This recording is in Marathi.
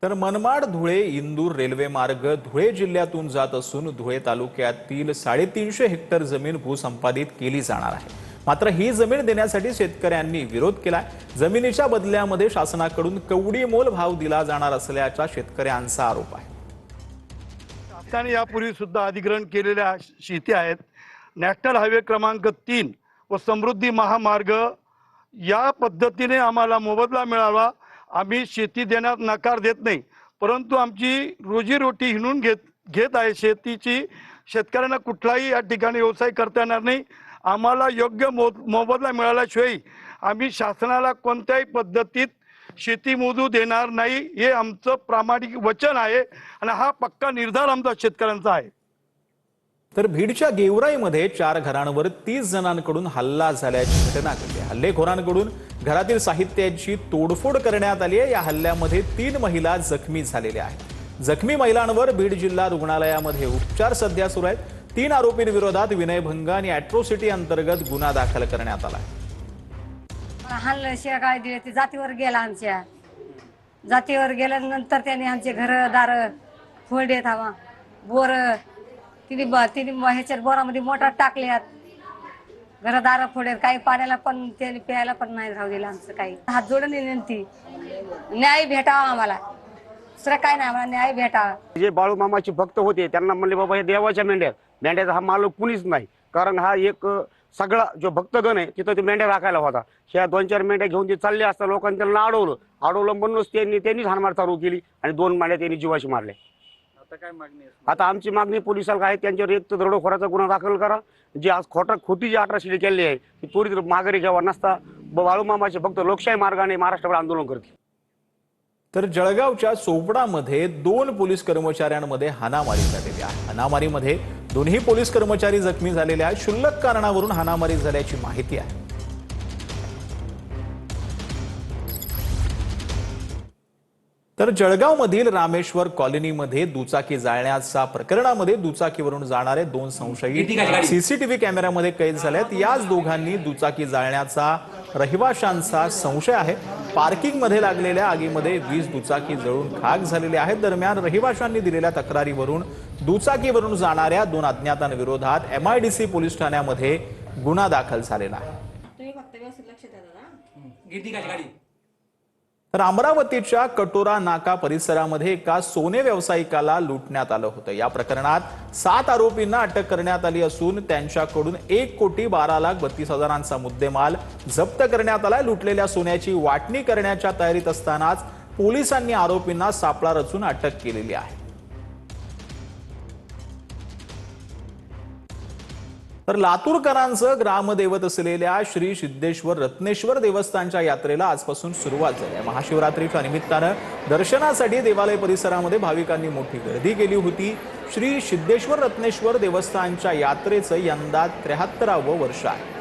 तर मनमाड धुळे इंदूर रेल्वे मार्ग धुळे जिल्ह्यातून जात असून धुळे तालुक्यातील 350 हेक्टर जमीन भूसंपादित केली जाणार आहे। मात्र ही जमीन देण्यासाठी शेतकऱ्यांनी विरोध केलाय। जमिनीच्या बदल्यामध्ये शासनाकडून कवडी मोल भाव दिला जाणार असल्याचा शेतकऱ्यांचा आरोप आहे। शासनाने यापूर्वी सुद्धा अधिग्रहण केलेल्या शेती आहेत। नॅशनल हायवे क्रमांक 3 व समृद्धी महामार्ग या पद्धतीने आम्हाला मोबदला मिळावा। आम्ही शेती देण्यात नकार देत नाही, परंतु आमची रोजीरोटी हिणून घेत आहे शेतीची। शेतकऱ्यांना कुठलाही या ठिकाणी व्यवसाय करता येणार नाही। आम्हाला योग्य मोबदला मिळाल्याशिवाय आम्ही शासनाला कोणत्याही पद्धतीत शेती मोजू देणार नाही, हे आमचं प्रामाणिक वचन आहे आणि हा पक्का निर्धार आमचा शेतकऱ्यांचा आहे। तर भीडच्या गेवराईमध्ये 4 घरांवर 30 जणांकडून हल्ला झाल्याची घटना घडली। हल्लेखोरांकडून घरातील साहित्याची तोडफोड करण्यात आली आहे। या हल्ल्यामध्ये 3 महिला जखमी झालेल्या आहेत। जखमी महिलांवर बीड जिल्हा रुग्णालयामध्ये उपचार सध्या सुरू आहेत। 3 आरोपींविरोधात विनयभंग आणि ॲट्रॉसिटी अंतर्गत गुन्हा दाखल करण्यात आला आहे। हल्ला शिवाय दिले ते जातीवर गेला। आमच्या जातीवर गेल्यानंतर त्याने आमचे घरदार फोडले थांबा बोर तिने ह्याच्यात बोरामध्ये मोटर टाकल्यात, घरदार फोडेल। काही पाण्याला पण त्याने प्यायला पण नाही राहू दिलं आमचं काही। हात जोडून विनंती, न्याय भेटावा आम्हाला, दुसरं काय नाही, आम्हाला न्याय भेटावा। जे बाळूमामाचे भक्त होते त्यांना म्हणले बाबा हे देवाच्या मेंढ्याचा हा मालक कुणीच नाही, कारण हा एक सगळा जो भक्तगण आहे तिथं ते मेंढ्या राखायला होता। ह्या 2-4 मेंढ्या घेऊन ते चालले असता लोकांनी त्यांना अडवलं म्हणूनच त्यांनीच हाणमार चालू केली आणि 2 मेंढ्या त्यांनी जीवाशी मारले। आता काय मागणी आहे? आता आमची मागणी पोलिसाला आहे त्यांच्यावर एक तर दरोडेखोराचा गुन्हा दाखल करा, जे आज खोटी जी अट्रॉसिटी केली आहे ती त्वरित माघारी घ्यावा, नसता बाळूमामाचे भक्त लोकशाही मार्गाने महाराष्ट्रावर आंदोलन करतील। तर जळगावच्या चोपडामध्ये 2 पोलीस कर्मचाऱ्यांमध्ये हाणामारी झालेली आहे। हाणामारीमध्ये दोन्ही पोलीस कर्मचारी जखमी झालेले आहेत। क्षुल्लक कारणावरून हाणामारी झाल्याची माहिती आहे। तर जळगावमधील रामेश्वर कॉलनीमध्ये दुचाकी जाळण्याच्या प्रकरणामध्ये दुचाकीवरून जाणारे 2 संशयित सीसीटीव्ही कॅमेऱ्यामध्ये कैद झाले आहेत। याच दोघांनी दुचाकी जाळण्याचा रहिवाशांचा संशय आहे। पार्किंगमध्ये लागलेल्या आगीमध्ये 20 दुचाकी जळून खाक झालेल्या आहेत। दरम्यान रहिवाशांनी दिलेल्या तक्रारीवरून दुचाकीवरून जाणाऱ्या 2 अज्ञातांविरोधात MIDC पोलीस ठाण्यामध्ये गुन्हा दाखल झालेला आहे। तर अमरावतीच्या कटोरा नाका परिसरामध्ये एका सोने व्यावसायिकाला लुटण्यात आलं होतं। या प्रकरणात 7 आरोपींना अटक करण्यात आली असून त्यांच्याकडून 1,32,32,000चा मुद्देमाल जप्त करण्यात आलाय। लुटलेल्या सोन्याची वाटणी करण्याच्या तयारीत असतानाच पोलिसांनी आरोपींना सापळा रचून अटक केलेली आहे। तर लातूरकरांचं ग्रामदैवत असलेल्या श्री सिद्धेश्वर रत्नेश्वर देवस्थानच्या यात्रेला आजपासून सुरुवात झाली आहे। महाशिवरात्रीच्या निमित्तानं दर्शनासाठी देवालय परिसरामध्ये भाविकांनी मोठी गर्दी केली होती। श्री सिद्धेश्वर रत्नेश्वर देवस्थानच्या यात्रेचं यंदा 73वं वर्ष आहे।